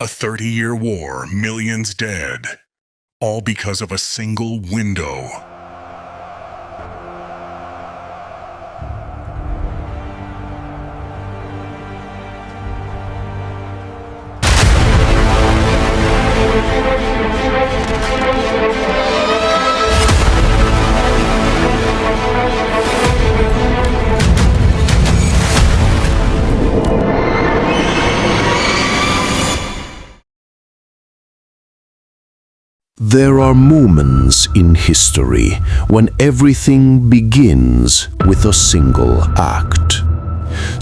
A 30-year war, millions dead, all because of a single window. There are moments in history when everything begins with a single act.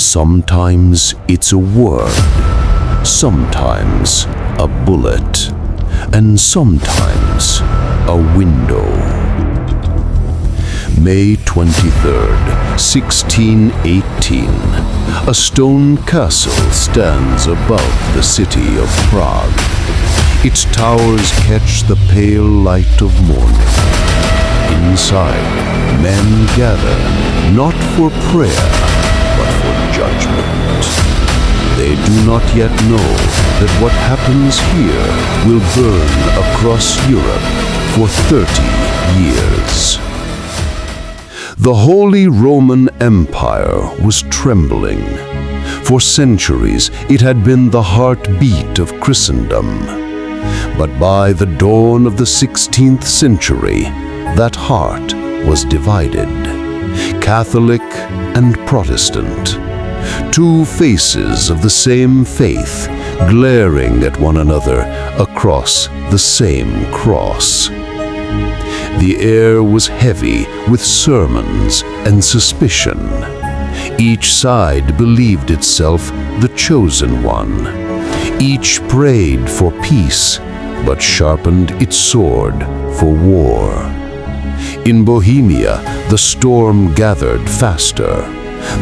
Sometimes it's a word, sometimes a bullet, and sometimes a window. May 23rd, 1618, a stone castle stands above the city of Prague. Its towers catch the pale light of morning. Inside, men gather, not for prayer, but for judgment. They do not yet know that what happens here will burn across Europe for 30 years. The Holy Roman Empire was trembling. For centuries, it had been the heartbeat of Christendom. But by the dawn of the 16th century, that heart was divided. Catholic and Protestant. Two faces of the same faith, glaring at one another across the same cross. The air was heavy with sermons and suspicion. Each side believed itself the chosen one. Each prayed for peace, but sharpened its sword for war. In Bohemia, the storm gathered faster.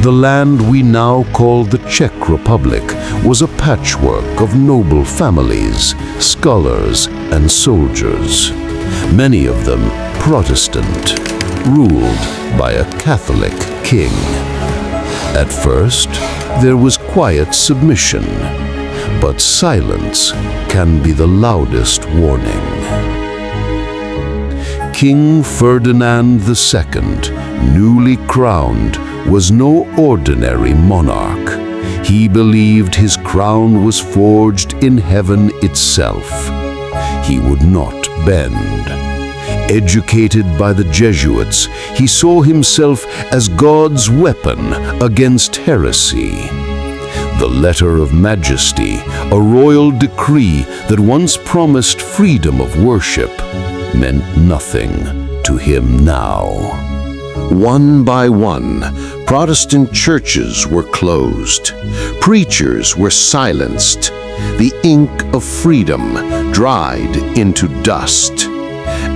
The land we now call the Czech Republic was a patchwork of noble families, scholars, and soldiers. Many of them Protestant, ruled by a Catholic king. At first, there was quiet submission. But silence can be the loudest warning. King Ferdinand II, newly crowned, was no ordinary monarch. He believed his crown was forged in heaven itself. He would not bend. Educated by the Jesuits, he saw himself as God's weapon against heresy. The Letter of Majesty, a royal decree that once promised freedom of worship, meant nothing to him now. One by one, Protestant churches were closed. Preachers were silenced. The ink of freedom dried into dust.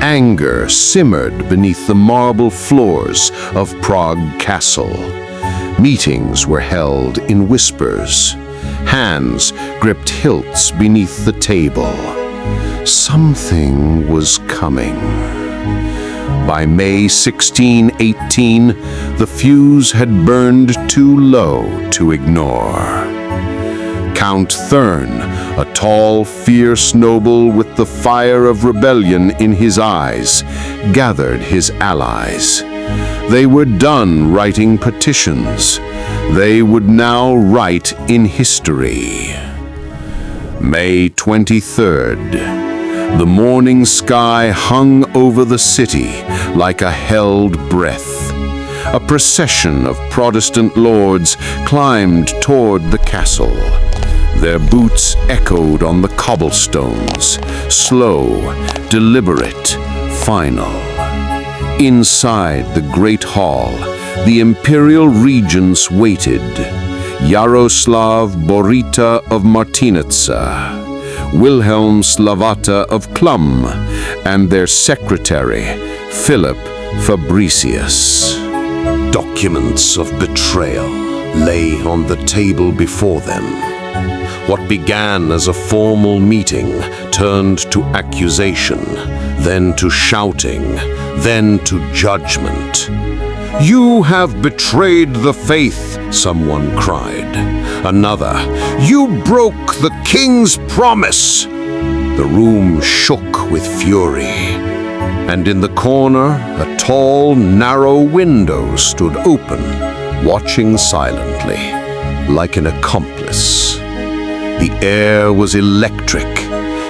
Anger simmered beneath the marble floors of Prague Castle. Meetings were held in whispers. Hands gripped hilts beneath the table. Something was coming. By May 1618, the fuse had burned too low to ignore. Count Thurn, a tall, fierce noble with the fire of rebellion in his eyes, gathered his allies. They were done writing petitions. They would now write in history. May 23rd. The morning sky hung over the city like a held breath. A procession of Protestant lords climbed toward the castle. Their boots echoed on the cobblestones, slow, deliberate, final. Inside the great hall, the imperial regents waited. Yaroslav Borita of Martinitsa, Wilhelm Slavata of Klum, and their secretary, Philip Fabricius. Documents of betrayal lay on the table before them. What began as a formal meeting turned to accusation, then to shouting, then to judgment. "You have betrayed the faith," someone cried. Another, "You broke the king's promise." The room shook with fury, and in the corner, a tall, narrow window stood open, watching silently, like an accomplice. The air was electric.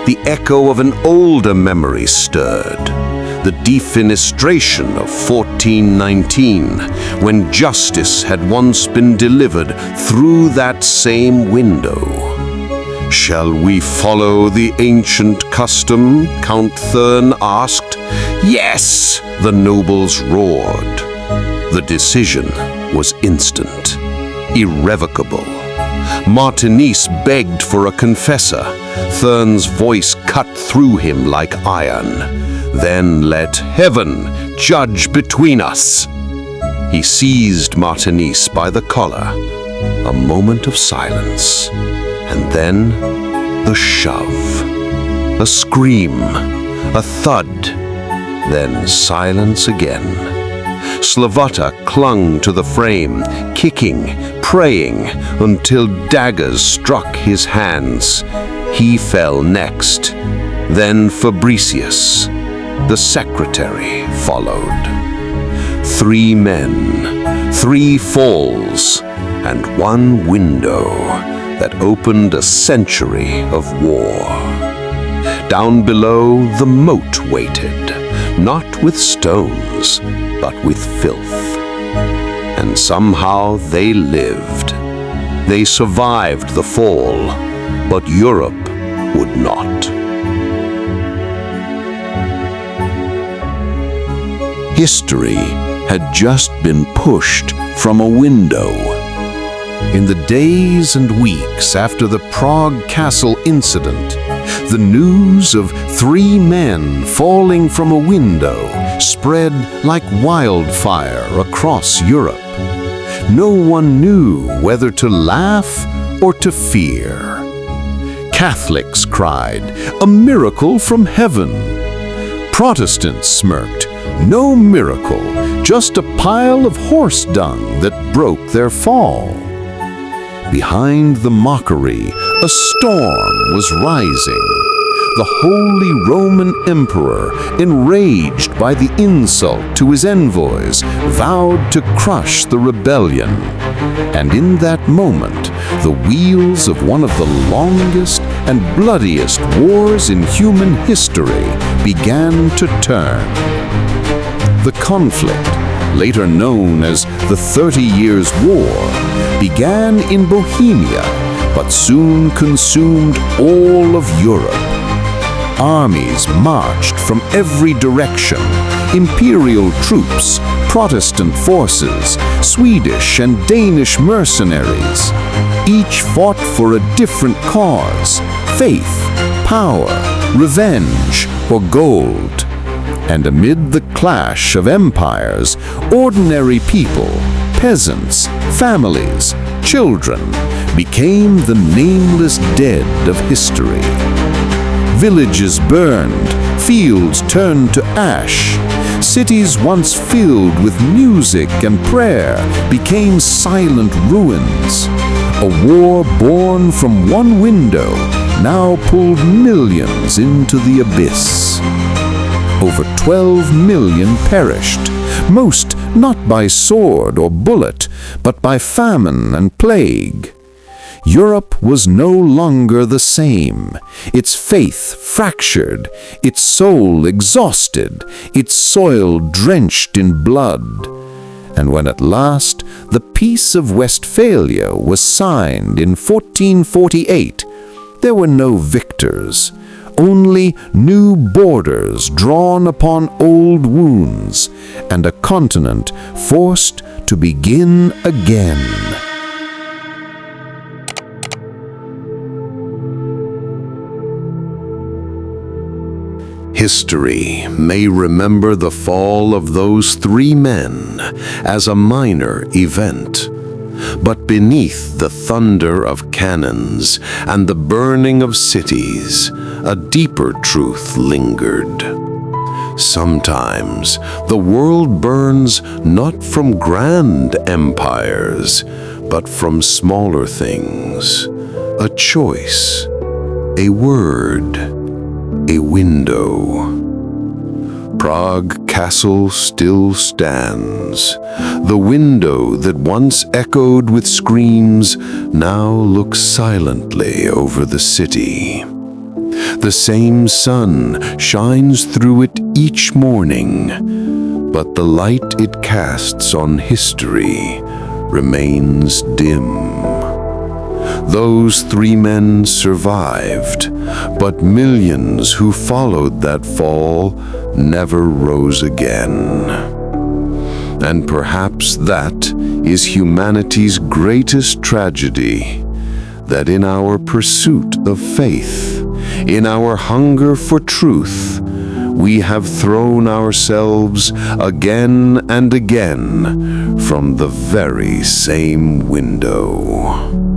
The echo of an older memory stirred. The defenestration of 1419, when justice had once been delivered through that same window. "Shall we follow the ancient custom?" Count Thurn asked. "Yes," the nobles roared. The decision was instant, irrevocable. Martinice begged for a confessor. Thurn's voice cut through him like iron. "Then let heaven judge between us." He seized Martinice by the collar. A moment of silence, and then the shove. A scream, a thud, then silence again. Slavata clung to the frame, kicking, praying, until daggers struck his hands. He fell next. Then Fabricius, the secretary, followed. 3 men, 3 falls, and 1 window that opened a century of war. Down below, the moat waited, not with stones, but with filth. And somehow they lived. They survived the fall, but Europe would not. History had just been pushed from a window. In the days and weeks after the Prague Castle incident, the news of 3 men falling from a window spread like wildfire across Europe. No one knew whether to laugh or to fear. Catholics cried, "A miracle from heaven." Protestants smirked, "No miracle, just a pile of horse dung that broke their fall." Behind the mockery, a storm was rising. The Holy Roman Emperor, enraged by the insult to his envoys, vowed to crush the rebellion. And in that moment, the wheels of one of the longest and bloodiest wars in human history began to turn. The conflict, later known as the 30 Years' War, began in Bohemia, but soon consumed all of Europe. Armies marched from every direction: imperial troops, Protestant forces, Swedish and Danish mercenaries. Each fought for a different cause: faith, power, revenge, or gold. And amid the clash of empires, ordinary people, peasants, families, children, became the nameless dead of history. Villages burned, fields turned to ash. Cities once filled with music and prayer became silent ruins. A war born from one window now pulled millions into the abyss. Over 12 million perished, most not by sword or bullet, but by famine and plague. Europe was no longer the same, its faith fractured, its soul exhausted, its soil drenched in blood. And when at last the Peace of Westphalia was signed in 1448, there were no victors, only new borders drawn upon old wounds, and a continent forced to begin again. History may remember the fall of those 3 men as a minor event, but beneath the thunder of cannons and the burning of cities, a deeper truth lingered. Sometimes the world burns not from grand empires, but from smaller things. A choice, a word, a window. Prague Castle still stands. The window that once echoed with screams now looks silently over the city. The same sun shines through it each morning, but the light it casts on history remains dim. Those 3 men survived, but millions who followed that fall never rose again. And perhaps that is humanity's greatest tragedy, that in our pursuit of faith, in our hunger for truth, we have thrown ourselves again and again from the very same window.